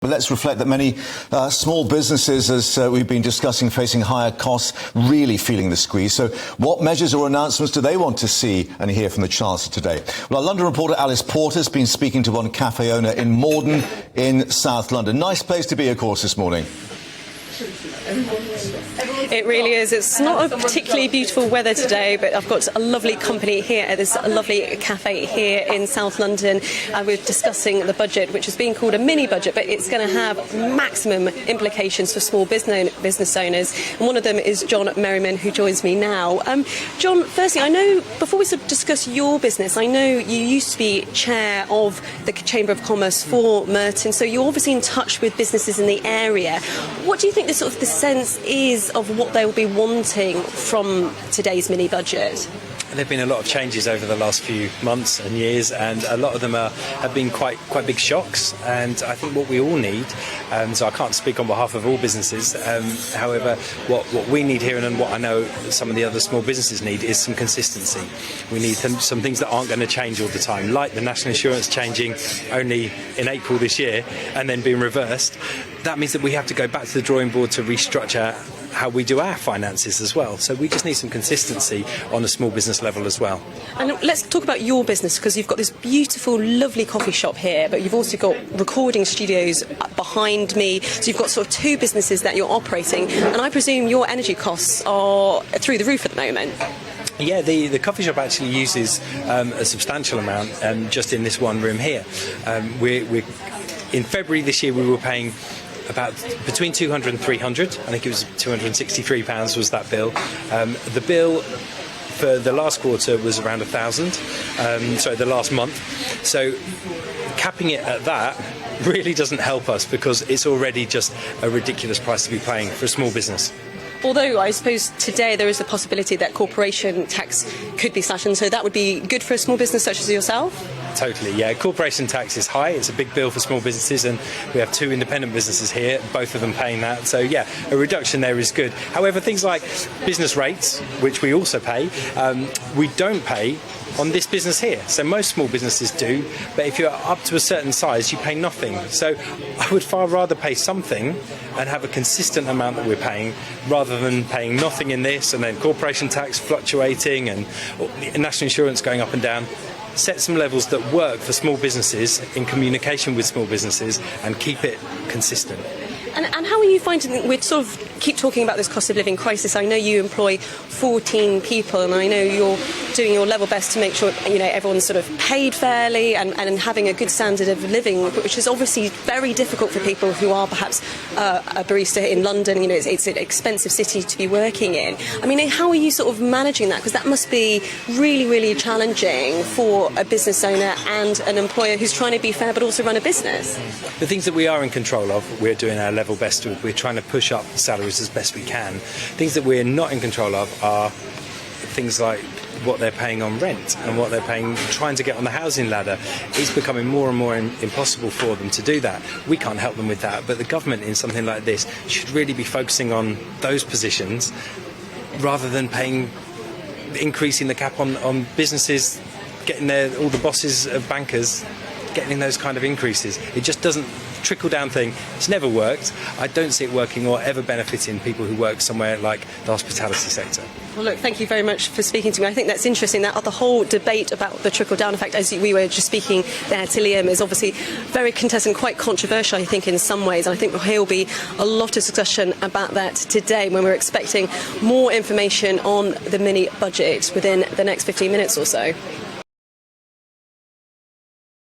But let's reflect that many small businesses, as we've been discussing, facing higher costs, really feeling the squeeze. So what measures or announcements do they want to see and hear from the Chancellor today? Well, our London reporter Alice Porter's been speaking to one cafe owner in Morden in South London. Nice place to be, of course, this morning. It really is. It's not a particularly beautiful weather today, but I've got a lovely company here at this lovely cafe here in South London. We're discussing the budget, which is being called a mini budget, but it's going to have maximum implications for small business owners. And one of them is John Merriman, who joins me now. John, firstly, I know, before we sort of discuss your business, I know you used to be chair of the Chamber of Commerce for Merton, so you're obviously in touch with businesses in the area. What do you think the sense is of what they will be wanting from today's mini budget? There have been a lot of changes over the last few months and years, and a lot of them have been quite big shocks. And I think what we all need, so I can't speak on behalf of all businesses, however, what we need here, and what I know some of the other small businesses need, is some consistency. We need some things that aren't going to change all the time, like the national insurance changing only in April this year and then being reversed. That means that we have to go back to the drawing board to restructure how we do our finances as well. So we just need some consistency on a small business level as well. And let's talk about your business, because you've got this beautiful, lovely coffee shop here, but you've also got recording studios behind me. So you've got sort of two businesses that you're operating, and I presume your energy costs are through the roof at the moment. Yeah, the coffee shop actually uses a substantial amount just in this one room here. We're in February this year we were paying about between 200 and 300. I think it was £263 was that bill. The bill for the last quarter was around 1,000. The last month. So capping it at that really doesn't help us, because it's already just a ridiculous price to be paying for a small business. Although I suppose today there is a possibility that corporation tax could be slashed, and so that would be good for a small business such as yourself? Totally, yeah. Corporation tax is high. It's a big bill for small businesses, and we have two independent businesses here, both of them paying that. So, yeah, a reduction there is good. However, things like business rates, which we also pay, we don't pay on this business here. So most small businesses do, but if you're up to a certain size, you pay nothing. So I would far rather pay something and have a consistent amount that we're paying, rather than paying nothing in this and then corporation tax fluctuating and national insurance going up and down. Set some levels that work for small businesses in communication with small businesses and keep it consistent. And how are you finding that we sort of keep talking about this cost of living crisis? I know you employ 14 people, and I know you're doing your level best to make sure everyone's sort of paid fairly and having a good standard of living, which is obviously very difficult for people who are perhaps a barista in London. It's an expensive city to be working in. I mean, how are you sort of managing that? Because that must be really, really challenging for a business owner and an employer who's trying to be fair but also run a business. The things that we are in control of, we're doing our level best with. We're trying to push up salaries as best we can. Things that we're not in control of are things like what they're paying on rent and what they're paying trying to get on the housing ladder. It's becoming more and more impossible for them to do that. We can't help them with that, but the government in something like this should really be focusing on those positions rather than increasing the cap on businesses, getting all the bosses of bankers getting those kind of increases. It just doesn't trickle-down thing. It's never worked. I don't see it working or ever benefiting people who work somewhere like the hospitality sector. Well, look, thank you very much for speaking to me. I think that's interesting, that the whole debate about the trickle-down effect, as we were just speaking there to Liam, is obviously very contested and quite controversial, I think, in some ways. And I think there will be a lot of discussion about that today, when we're expecting more information on the mini budget within the next 15 minutes or so.